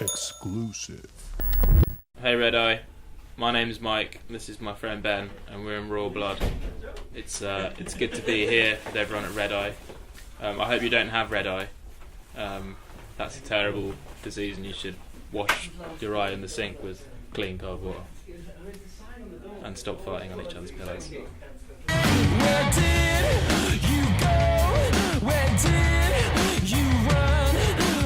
Exclusive. Hey Red-Eye, my name's Mike, this is my friend Ben, and we're in Raw Blood. It's good to be here with everyone at Red-Eye. I hope you don't have red-eye. That's a terrible disease and you should wash your eye in the sink with clean cold water. And stop fighting on each other's pillows. Where did you go? Where did you run?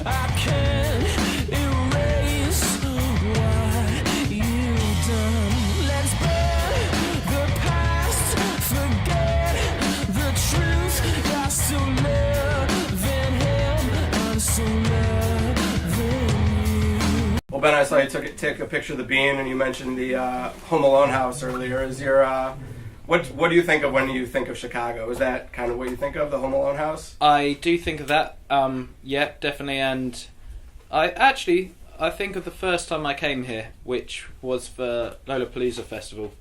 I can't erase what you've done. Let's burn the past, forget the truth. I still love him, I'm so loving you. Well, Ben, I saw you take a picture of the bean, and you mentioned the Home Alone house earlier. Is your what do you think of when you think of Chicago? Is that kind of what you think of, the Home Alone house? I do think of that. Yeah, definitely. And I think of the first time I came here, which was for Lollapalooza Festival,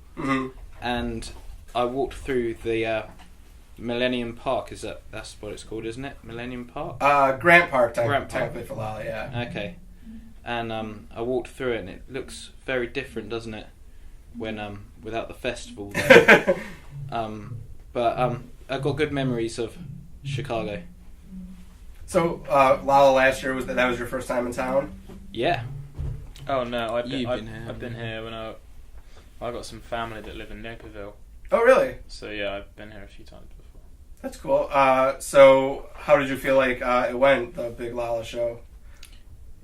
and I walked through the Millennium Park. That's what it's called, isn't it? Millennium Park. Grant Park, Grant Park. technically for Lolla, yeah. Okay. And I walked through it, and it looks very different, doesn't it? When without the festival there. But I've got good memories of Chicago. So Lolla last year, that was your first time in town? Yeah. Oh no, I've You've been here when I got some family that live in Naperville. Oh, really? So yeah, I've been here a few times before. That's cool. So how did you feel like it went, the big Lolla show?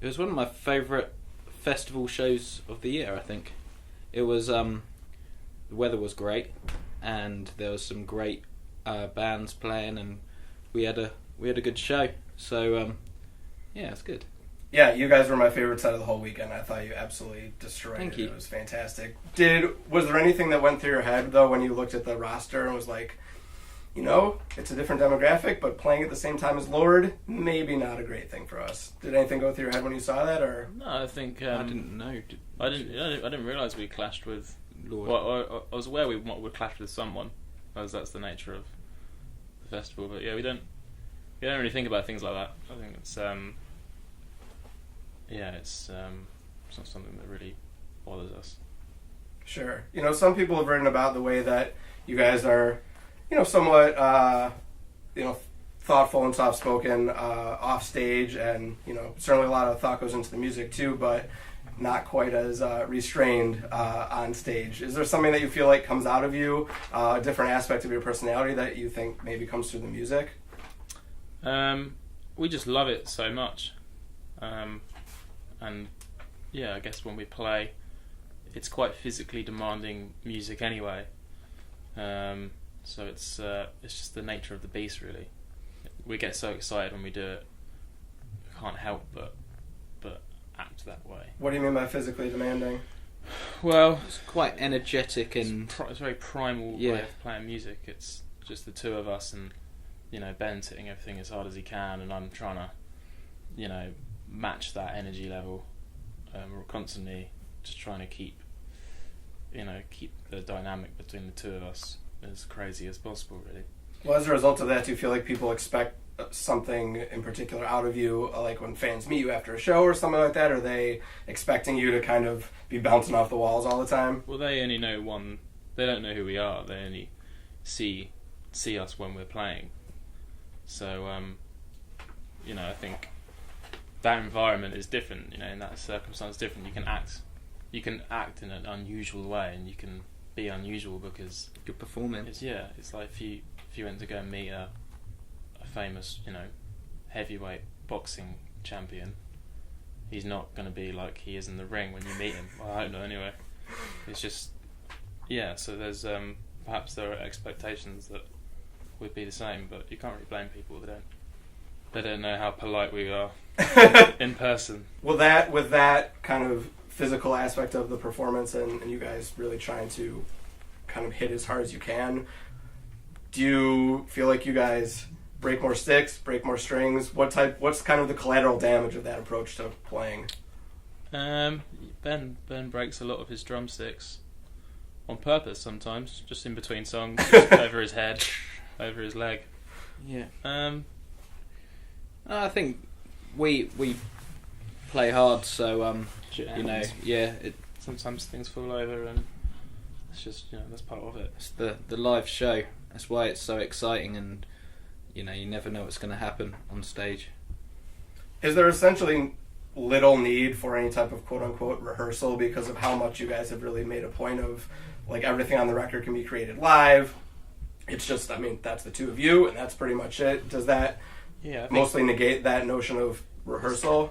It was one of my favourite festival shows of the year, I think. It was, the weather was great, and there was some great bands playing, and we had a good show. So, yeah, it's good. Yeah, you guys were my favorite set of the whole weekend. I thought you absolutely destroyed Thank it. you. It was fantastic. Was there anything that went through your head, though, when you looked at the roster and was like, you know, it's a different demographic, but playing at the same time as Lord, maybe not a great thing for us. Did anything go through your head when you saw that, or? No, I think I didn't know. I didn't realise we clashed with. Lord. Well, I was aware we would clash with someone, as that's the nature of the festival. But yeah, we don't really think about things like that. I think it's not something that really bothers us. Sure. You know, some people have written about the way that you guys are, you know, somewhat, thoughtful and soft-spoken off stage, and, you know, certainly a lot of thought goes into the music too, but not quite as restrained on stage. Is there something that you feel like comes out of you, a different aspect of your personality that you think maybe comes through the music? We just love it so much. And yeah, I guess when we play, it's quite physically demanding music anyway. So it's just the nature of the beast, really. We get so excited when we do it. We can't help but act that way. What do you mean by physically demanding? Well, It's quite energetic and it's a very primal Yeah. way of playing music. It's just the two of us, and you know, Ben's hitting everything as hard as he can, and I'm trying to, you know, match that energy level. We're constantly just trying to keep the dynamic between the two of us as crazy as possible, really. Well, as a result of that, do you feel like people expect something in particular out of you, like when fans meet you after a show or something like that? Are they expecting you to kind of be bouncing off the walls all the time? Well, they only know one. They don't know who we are. They only see us when we're playing. So, you know, I think that environment is different. You know, in that circumstance, different. You can act in an unusual way, and you can be unusual because good performance. it's like if you went to go and meet a famous, you know, heavyweight boxing champion, he's not going to be like he is in the ring when you meet him. Well, I hope not anyway. It's just, yeah, so there's perhaps there are expectations that would be the same, but you can't really blame people. They don't know how polite we are in person. Well, with that kind of physical aspect of the performance, and you guys really trying to kind of hit as hard as you can, do you feel like you guys break more sticks, break more strings? What's kind of the collateral damage of that approach to playing? Ben breaks a lot of his drumsticks on purpose sometimes, just in between songs, just over his head, over his leg. Yeah. I think we play hard. So Shit you know, happens. yeah, Sometimes things fall over, and it's just that's part of it. it's the live show. That's why it's so exciting, and you never know what's going to happen on stage. Is there essentially little need for any type of quote-unquote rehearsal because of how much you guys have really made a point of, like, everything on the record can be created live? It's just, that's the two of you, and that's pretty much it. Does that Yeah, I think mostly negate that notion of rehearsal?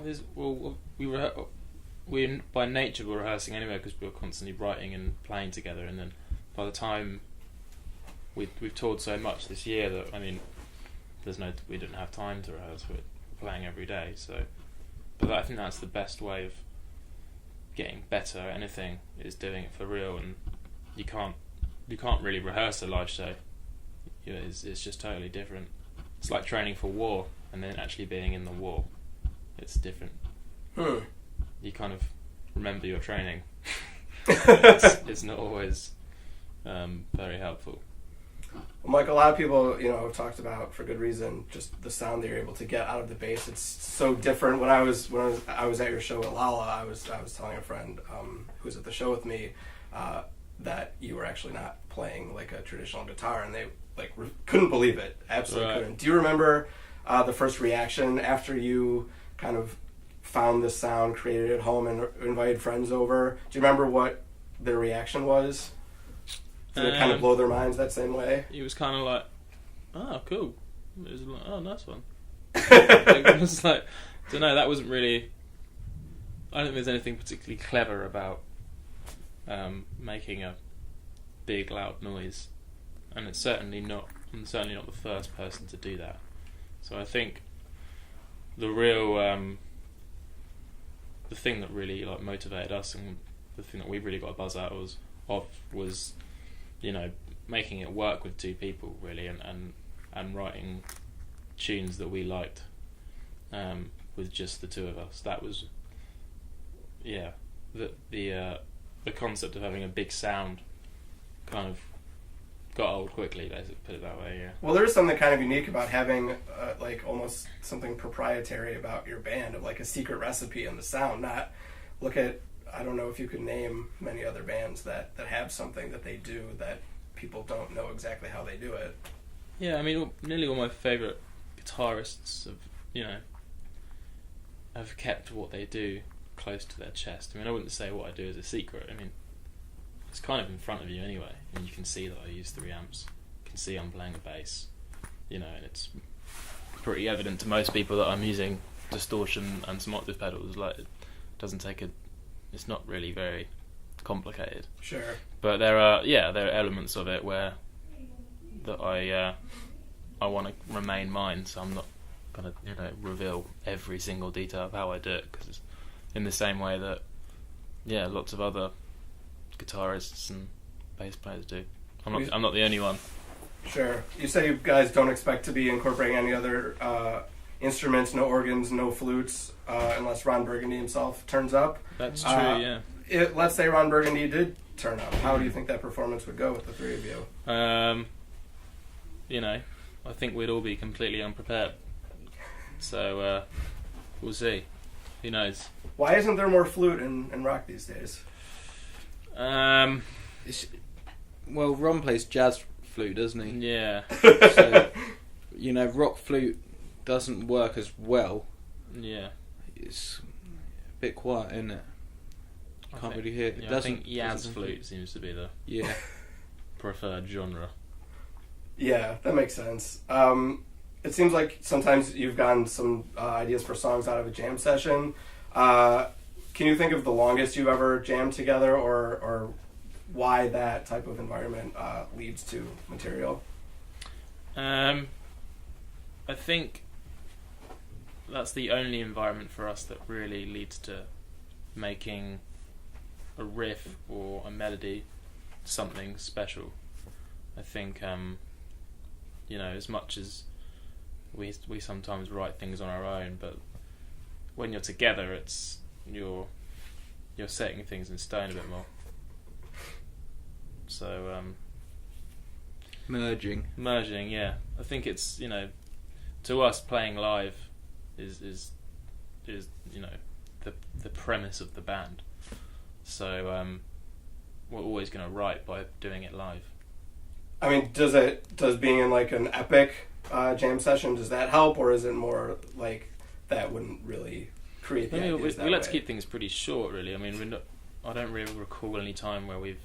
We by nature we're rehearsing anyway because we're constantly writing and playing together, and then by the time we've toured so much this year that we didn't have time to rehearse. We're playing every day, so. But I think that's the best way of getting better at anything is doing it for real, and you can't really rehearse a live show. It's just totally different. It's like training for war and then actually being in the war. It's different. You kind of remember your training. it's not always very helpful. Well, Mike, a lot of people, have talked about, for good reason, just the sound that you're able to get out of the bass. It's so different. When I was at your show at Lolla, I was telling a friend who was at the show with me that you were actually not playing like a traditional guitar, and they couldn't believe it. Absolutely Right. couldn't. Do you remember the first reaction after you kind of found this sound, created it at home, and invited friends over? Do you remember what their reaction was? Did it kind of blow their minds that same way? It was kind of like, oh, cool. It was like, oh, nice one. It was like, I don't know, that wasn't really. I don't think there's anything particularly clever about making a big, loud noise, and it's certainly not. I'm certainly not the first person to do that. So I think the real, the thing that really motivated us, and the thing that we really got a buzz out was making it work with two people really, and writing tunes that we liked with just the two of us. That was the concept of having a big sound kind of got old quickly, basically, put it that way. Yeah. Well, there is something kind of unique about having almost something proprietary about your band, of like a secret recipe in the sound. Not look at, I don't know if you could name many other bands that have something that they do that people don't know exactly how they do it. Yeah, nearly all my favourite guitarists have kept what they do close to their chest. I wouldn't say what I do is a secret. It's kind of in front of you anyway, and you can see that I use 3 amps. You can see I'm playing a bass, and it's pretty evident to most people that I'm using distortion and some octave pedals. Like, it doesn't take it's not really very complicated. Sure. But there are elements of it that I want to remain mine, so I'm not gonna reveal every single detail of how I do it, because it's in the same way that lots of other guitarists and bass players do. I'm not the only one. Sure. You say you guys don't expect to be incorporating any other instruments, no organs, no flutes, unless Ron Burgundy himself turns up. That's true, yeah. Let's say Ron Burgundy did turn up. How do you think that performance would go with the three of you? I think we'd all be completely unprepared. So, we'll see. Who knows? Why isn't there more flute in rock these days? Well, Ron plays jazz flute, doesn't he? Yeah. So, rock flute doesn't work as well. Yeah. It's a bit quiet, isn't it? Can't really hear it. I think jazz flute seems to be the preferred genre. Yeah, that makes sense. It seems like sometimes you've gotten some ideas for songs out of a jam session. Can you think of the longest you've ever jammed together, or why that type of environment leads to material? I think that's the only environment for us that really leads to making a riff or a melody something special. I think as much as we sometimes write things on our own, but when you're together, it's you're setting things in stone a bit more. So merging, yeah. I think it's to us playing live is the premise of the band. So we're always going to write by doing it live. I mean, does being in like an epic jam session, does that help, or is it more like that wouldn't really create the ideas that we like way? to keep things pretty short, really. I mean, I don't really recall any time where we've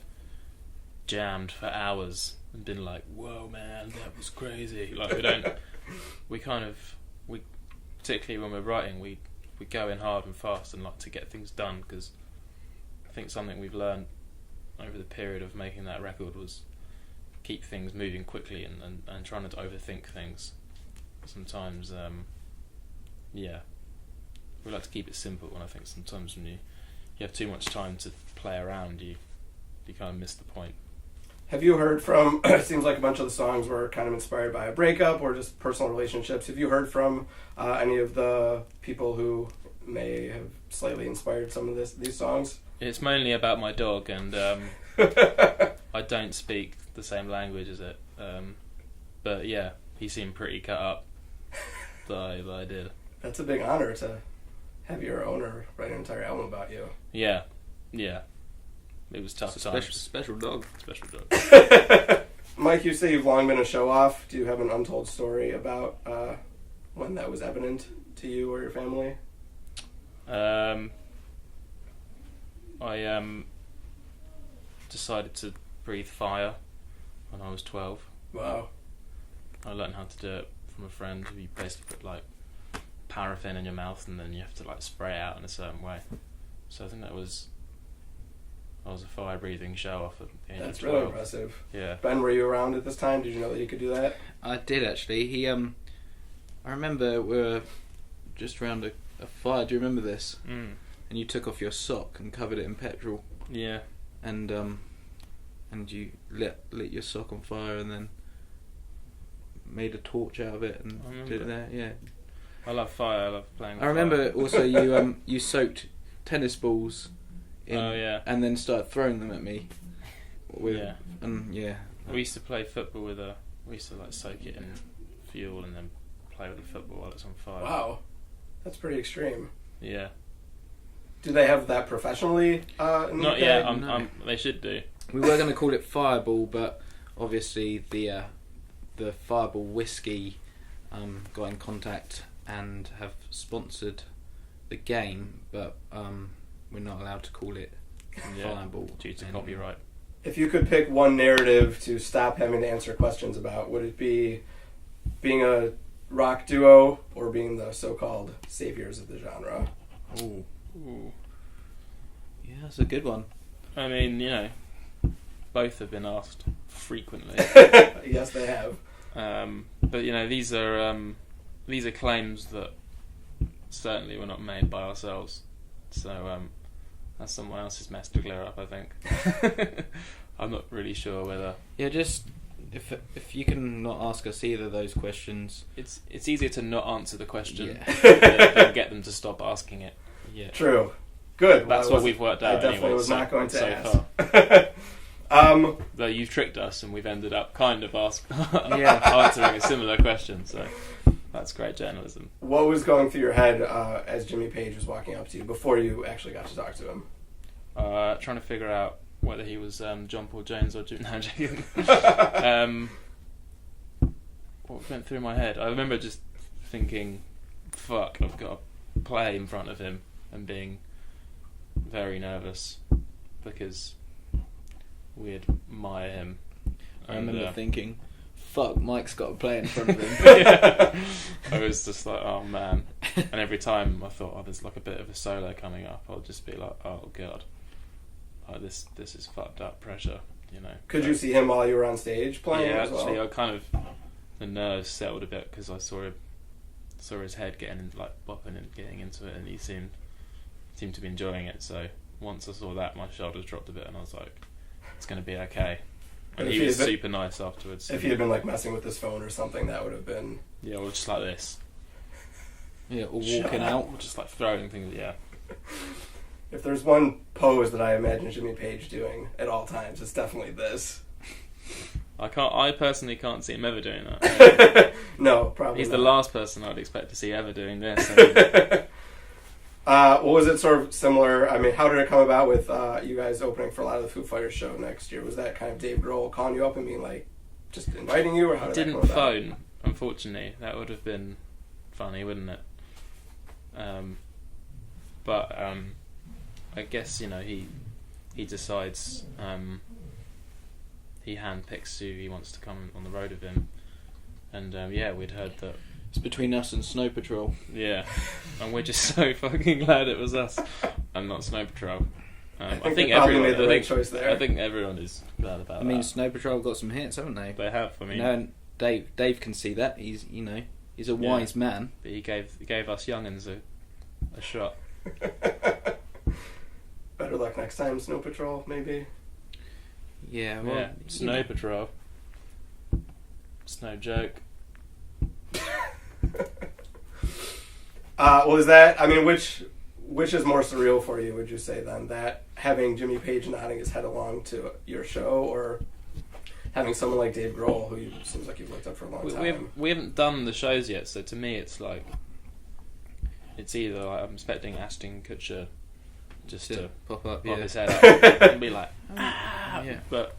jammed for hours and been like, "Whoa, man, that was crazy." Like we particularly when we're writing, we go in hard and fast and like to get things done, because I think something we've learned over the period of making that record was keep things moving quickly and trying not to overthink things. Sometimes, we like to keep it simple, and I think sometimes when you have too much time to play around, you kind of miss the point. Have you heard from, it seems like a bunch of the songs were kind of inspired by a breakup or just personal relationships. Have you heard from any of the people who may have slightly inspired some of these songs? It's mainly about my dog, and I don't speak the same language as it. But yeah, he seemed pretty cut up that I did. That's a big honor to have your owner write an entire album about you. Yeah. It was tough times. Special dog. Special dog. Mike, you say you've long been a show-off. Do you have an untold story about when that was evident to you or your family? I decided to breathe fire when I was 12. Wow. I learned how to do it from a friend. You basically put like paraffin in your mouth, and then you have to like spray it out in a certain way. So I think I was a fire breathing show off at the age of 12. That's really impressive. Yeah. Ben, were you around at this time? Did you know that you could do that? I did actually. He I remember we were just around a fire. Do you remember this? Mm. And you took off your sock and covered it in petrol. Yeah. And you lit your sock on fire and then made a torch out of it and did it there. Yeah. I love fire. I love playing with I remember fire. also you soaked tennis balls in, and then started throwing them at me. Yeah. And yeah. We used to play football we used to like soak it in fuel and then play with the football while it's on fire. Wow. That's pretty extreme. Yeah. Do they have that professionally in the Not UK? yet. No. They should do. We were going to call it Fireball, but obviously the Fireball whiskey got in contact and have sponsored the game, but we're not allowed to call it Fireball due to anymore. copyright. If you could pick one narrative to stop having to answer questions about, would it be being a rock duo or being the so-called saviors of the genre? Ooh. Ooh. Yeah, that's a good one. I mean, both have been asked frequently. Yes, they have. But these are claims that certainly were not made by ourselves. So that's someone else's mess to clear up, I think. I'm not really sure whether. Yeah, just if you can not ask us either of those questions. It's easier to not answer the question Yeah. than get them to stop asking it. Yeah. True. Good. That's what we've worked out. I definitely anyway, was not going to so ask. far. Though you've tricked us, and we've ended up kind of answering a similar question. So that's great journalism. What was going through your head as Jimmy Page was walking up to you before you actually got to talk to him? Trying to figure out whether he was John Paul Jones or Jim. No, I'm joking. What went through my head? I remember just thinking, "Fuck, I've got to play in front of him," and being very nervous because we admire him. I remember thinking, "Fuck, Mike's got to play in front of him." Yeah. I was just like, "Oh man!" And every time I thought, "Oh, there's like a bit of a solo coming up," I'll just be like, "Oh god, this is fucked up pressure," Could you see him while you were on stage playing? Yeah, as well? actually, I kind of the nerves settled a bit because I saw his head getting like bopping and getting into it, and he seemed to be enjoying it. So once I saw that, my shoulders dropped a bit, and I was like, "It's going to be okay." And he was super nice afterwards. If he had been like messing with his phone or something, that would have been... Yeah, or just like this. Yeah, or walking out. Or just like throwing things, yeah. If there's one pose that I imagine Jimmy Page doing at all times, it's definitely this. I personally can't see him ever doing that. No, probably He's not. the last person I'd expect to see ever doing this. I What was it sort of similar? I mean, how did it come about with you guys opening for a lot of the Foo Fighters show next year? Was that kind of Dave Grohl calling you up and being like, just inviting you, or how did that come Didn't about? phone, unfortunately. That would have been funny, wouldn't it? But I guess, you know, he decides, he handpicks who he wants to come on the road with him. And yeah, we'd heard that. It's between us and Snow Patrol. Yeah, and we're just so fucking glad it was us and not Snow Patrol. I think they probably everyone made the right choice there. I think everyone is glad about that. I mean, Snow Patrol got some hits, haven't they? They have. I mean, You know, and Dave can see that. He's a wise man. But he gave us young'uns a shot. Better luck next time, Snow Patrol, maybe. Yeah, well, Yeah, Snow Patrol. It's no joke. Well, is that? I mean, which is more surreal for you? Would you say then that having Jimmy Page nodding his head along to your show, or having someone like Dave Grohl, who seems like you've looked up for a long time? We haven't done the shows yet, so to me it's like it's either like I'm expecting Ashton Kutcher just to pop up, pop yeah. his head up and be like, Yeah. but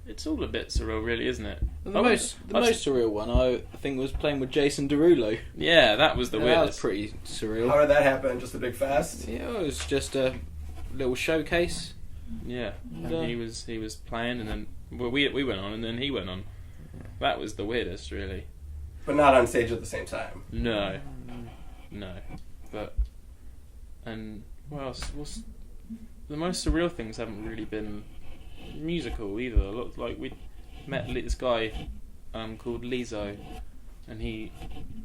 it's all a bit surreal, really, isn't it? The most surreal one, I think, was playing with Jason Derulo. Yeah, that was the That weirdest. was pretty surreal. How did that happen? Just a big fest? Yeah, it was just a little showcase. Yeah, Yeah. he was playing, and then we went on, and then he went on. That was the weirdest, really. But not on stage at the same time. No, but and what else? What's the most surreal things haven't really been musical either. Looked like we met this guy called Lizzo, and he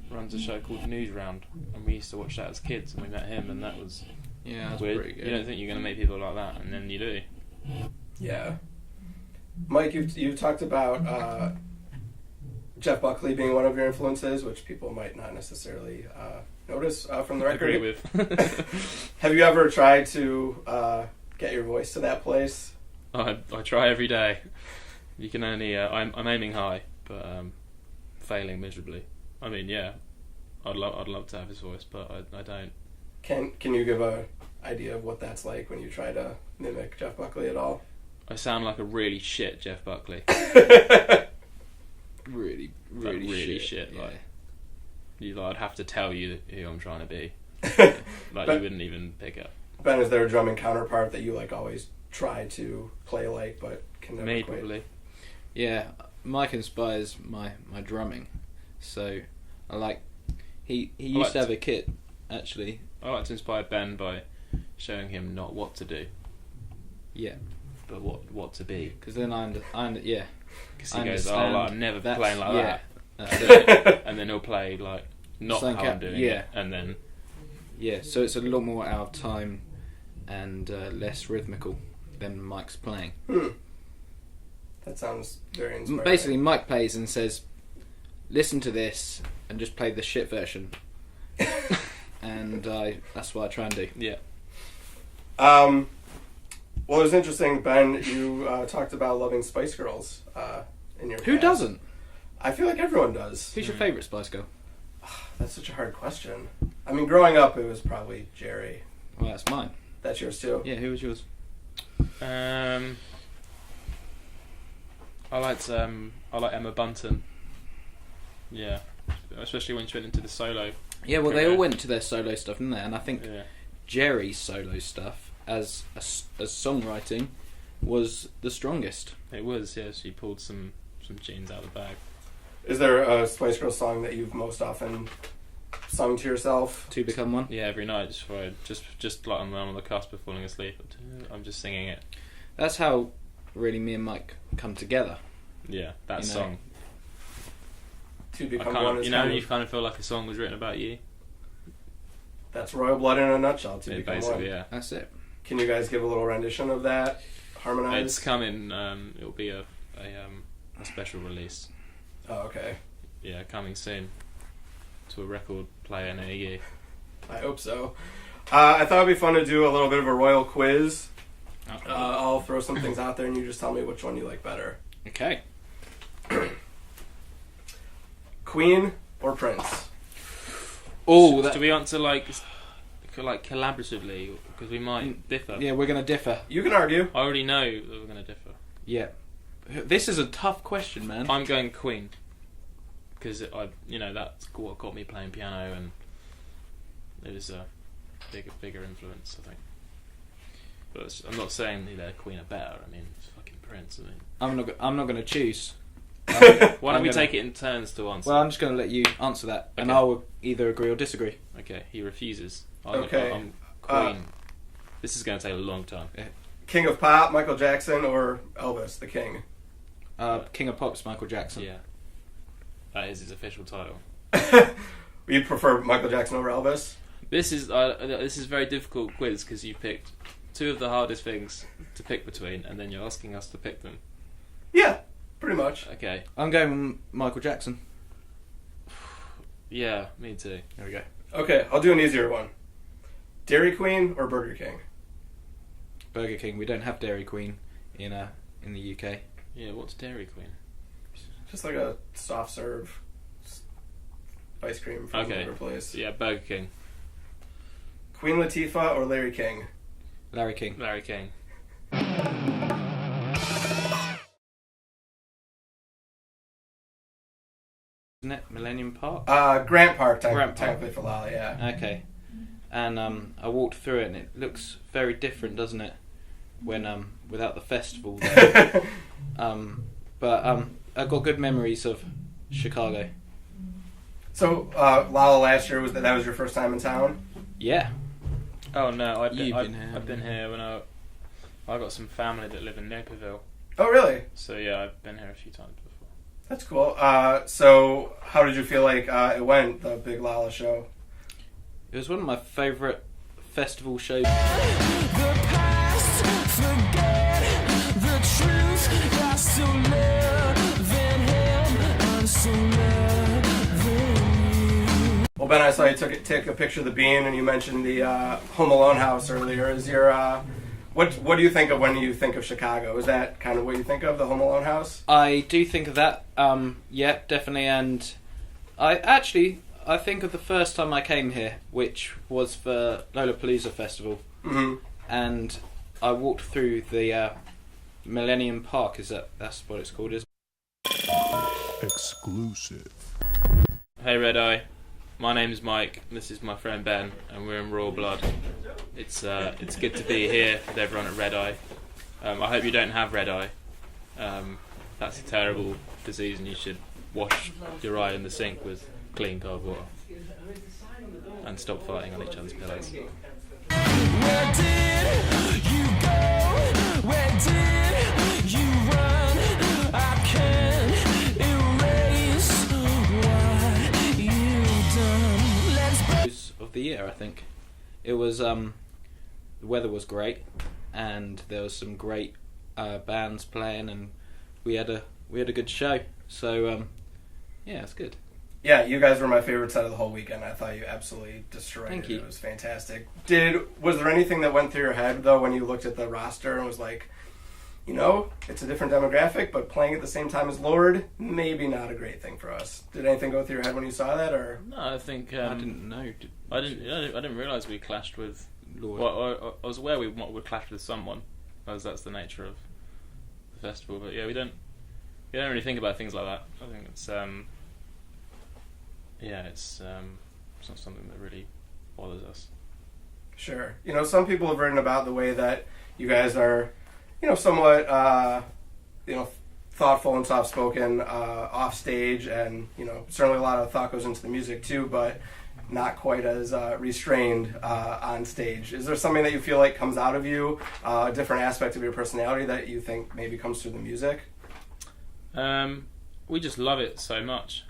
runs a show called News Round, and we used to watch that as kids, and we met him, and that was That's weird. pretty good. You don't think you're going to meet people like that, and then you do. Yeah. Mike, you talked about Jeff Buckley being one of your influences, which people might not necessarily notice from the record. Agree with. Have you ever tried to get your voice to that place? I try every day. You can only I'm aiming high, but failing miserably. I mean, yeah, I'd love to have his voice, but I don't. Can you give a idea of what that's like when you try to mimic Jeff Buckley at all? I sound like a really shit Jeff Buckley. Really shit. Like, I'd have to tell you who I'm trying to be. Like, you wouldn't even pick up. Ben, is there a drumming counterpart that you like always try to play like, but can never Me, quite? probably. Yeah, Mike inspires my drumming. So I like he used to have a kit actually. I like to inspire Ben by showing him not what to do, Yeah, but what to be. because then I yeah. Because I he goes, understand I'm never that's- playing like yeah, that. that's it. And then he'll play like not Something how I'm doing yeah. it, and then Yeah, so it's a lot more out of time and less rhythmical than Mike's playing. That sounds very inspiring. Basically, Mike plays and says, "Listen to this and just play the shit version." And that's what I try and do. yeah. Well, it was interesting, Ben. You talked about loving Spice Girls in your. Who past. doesn't? I feel like everyone does. Who's your favourite Spice Girl? That's such a hard question. I mean, growing up, it was probably Jerry. Well, that's mine. That's yours too. Yeah, who was yours? I like Emma Bunton. Yeah, especially when she went into the solo. Yeah, well, they career. all went to their solo stuff, didn't they? And I think Yeah. Jerry's solo stuff as songwriting was the strongest. It was, yeah. She pulled some tunes out of the bag. Is there a Spice Girls song that you've most often sung to yourself? To become one. Yeah, every night, just like I'm on the cusp of falling asleep, I'm just singing it. That's how really me and Mike come together. Yeah, that You know. song. To I become can't, one is you know, kind you of, kind of feel like a song was written about you. that's Royal Blood in a nutshell. To Yeah, become basically, one. yeah. That's it. Can you guys give a little rendition of that? Harmonized. It's coming. It'll be a special release. Oh, okay. Yeah, coming soon to a record player near you. I hope so. I thought it'd be fun to do a little bit of a royal quiz. I'll throw some things out there, and you just tell me which one you like better. Okay. Queen or Prince? Oh, Do we answer like like collaboratively, because we might differ. Yeah, we're going to differ. You can argue. I already know that we're going to differ. Yeah. This is a tough question, man. I'm going Queen, because that's what got me playing piano, and it was a bigger influence, I think. But I'm not saying Queen are better. I mean, it's fucking Prince. I'm not going to choose. Why don't we take it in turns to answer? Well, I'm just going to let you answer that, and Okay. I will either agree or disagree. Okay, he refuses. Okay. I'm Queen. This is going to take a long time. King of Pop, Michael Jackson, or Elvis, the King? King of Pop's Michael Jackson. Yeah, that is his official title. You prefer Michael Jackson over Elvis? This is a very difficult quiz because you picked two of the hardest things to pick between, and then you're asking us to pick them. Yeah, pretty much. Okay. I'm going with Michael Jackson. Yeah, me too. There we go. Okay, I'll do an easier one. Dairy Queen or Burger King? Burger King. We don't have Dairy Queen in the UK. Yeah, what's Dairy Queen? Just like a soft serve ice cream from another place. Yeah, Burger King. Queen Latifah or Larry King? Larry King. Larry King. Isn't it Millennium Park? Grant Park, Grant Park. technically for Lolla, yeah. Okay. And I walked through it, and it looks very different, doesn't it? When without the festival there. But I've got good memories of Chicago. So Lolla last year, that was your first time in town? Yeah. Oh no, I've You've been, been here. I've been here when I got some family that live in Naperville. Oh, really? So yeah, I've been here a few times before. That's cool. So how did you feel like it went, the big Lolla show? It was one of my favourite festival shows. The past, forget the truth. I still live in him. I'm still loving you. Well, Ben, I saw you take a picture of the bean, and you mentioned the Home Alone house earlier. Is your what do you think of when you think of Chicago? Is that kind of what you think of, the Home Alone house? I do think of that. Yeah, definitely. And I think of the first time I came here, which was for Lollapalooza Festival, and I walked through the Millennium Park. That's what it's called? Is Exclusive. Hey RedEye, my name's Mike. This is my friend Ben, and we're in Raw Blood. It's good to be here with everyone at RedEye. I hope you don't have red eye. That's a terrible disease, and you should wash your eye in the sink with clean cold water and stop fighting on each other's pillows. Where did you go? Where did you run? I can't erase what you've done. Let's of the year, I think. It was the weather was great, and there was some great bands playing, and we had a good show. So yeah, it's good. Yeah, you guys were my favorite set of the whole weekend. I thought you absolutely destroyed Thank it. you. It was fantastic. Was there anything that went through your head, though, when you looked at the roster and was like, it's a different demographic, but playing at the same time as Lord, maybe not a great thing for us. Did anything go through your head when you saw that, or? No, I think I didn't know. I didn't realise we clashed with. Lord. Well, I was aware we would clash with someone, as that's the nature of the festival. But yeah, we don't really think about things like that. I think it's it's not something that really bothers us. Sure. Some people have written about the way that you guys are, somewhat, thoughtful and soft-spoken off stage, and, certainly a lot of thought goes into the music too, but not quite as restrained on stage. Is there something that you feel like comes out of you, a different aspect of your personality that you think maybe comes through the music? We just love it so much.